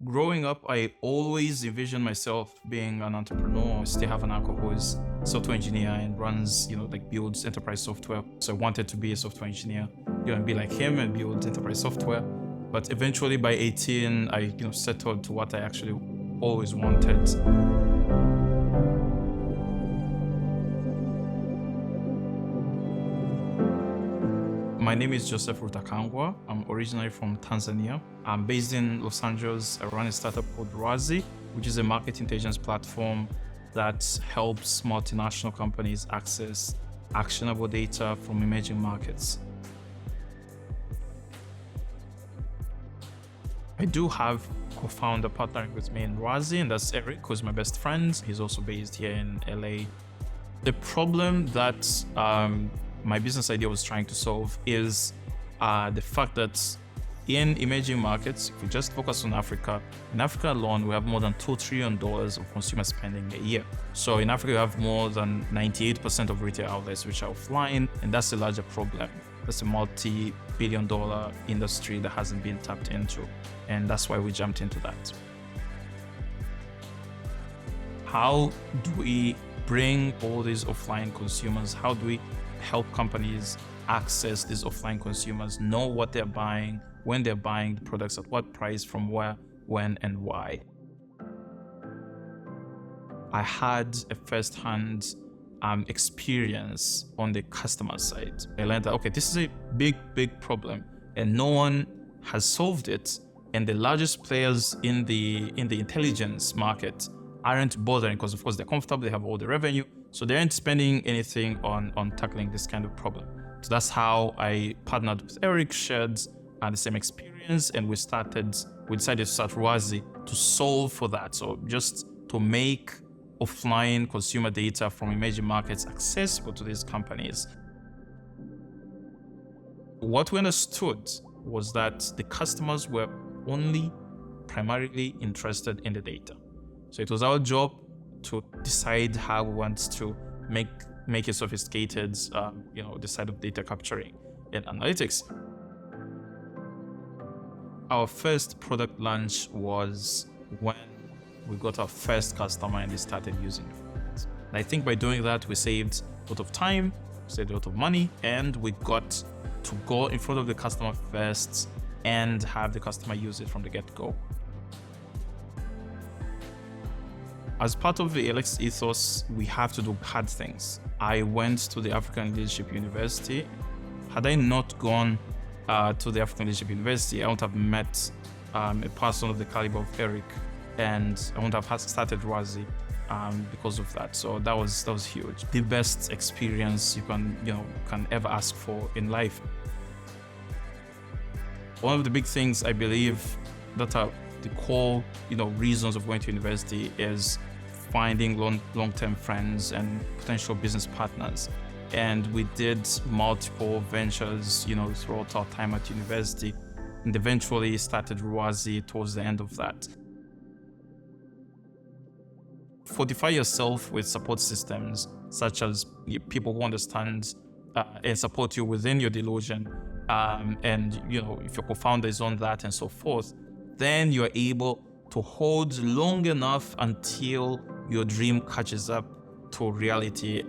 Growing up, I always envisioned myself being an entrepreneur. I still have an uncle who is a software engineer and runs, builds enterprise software. So I wanted to be a software engineer, and be like him and build enterprise software. But eventually by 18, I, settled to what I actually always wanted. My name is Joseph Rutakangwa. I'm originally from Tanzania. I'm based in Los Angeles. I run a startup called Rwazi, which is a market intelligence platform that helps multinational companies access actionable data from emerging markets. I do have co-founder partnering with me in Rwazi, and that's Eric, who's my best friend. He's also based here in LA. The problem that my business idea was trying to solve is the fact that in emerging markets, if we just focus on Africa, in Africa alone, we have more than $2 trillion of consumer spending a year. So in Africa, we have more than 98% of retail outlets which are offline, and that's a larger problem. That's a multi-billion-dollar industry that hasn't been tapped into, and that's why we jumped into that. How do we bring all these offline consumers? How do we help companies access these offline consumers, know what they're buying, when they're buying the products, at what price, from where, when, and why? I had a first-hand experience on the customer side. I learned that, okay, this is a big problem and no one has solved it. And the largest players in the intelligence market aren't bothering because, of course, they're comfortable, they have all the revenue, so they aren't spending anything on tackling this kind of problem. So that's how I partnered with Eric, shared the same experience, and we decided to start Rwazi to solve for that. So just to make offline consumer data from emerging markets accessible to these companies. What we understood was that the customers were only primarily interested in the data. So it was our job to decide how we want to make it sophisticated, the side of data capturing and analytics. Our first product launch was when we got our first customer and they started using it. And I think by doing that, we saved a lot of time, saved a lot of money, and we got to go in front of the customer first and have the customer use it from the get-go. As part of the ALX ethos, we have to do hard things. I went to the African Leadership University. Had I not gone to the African Leadership University, I wouldn't have met a person of the caliber of Eric, and I wouldn't have started Rwazi because of that. So that was huge. The best experience you can ever ask for in life. One of the big things I believe that are the core reasons of going to university is finding long-term friends and potential business partners. And we did multiple ventures throughout our time at university, and eventually started Rwazi towards the end of that. Fortify yourself with support systems such as people who understand and support you within your delusion, and if your co-founder is on that and so forth, then you're able to hold long enough until your dream catches up to reality.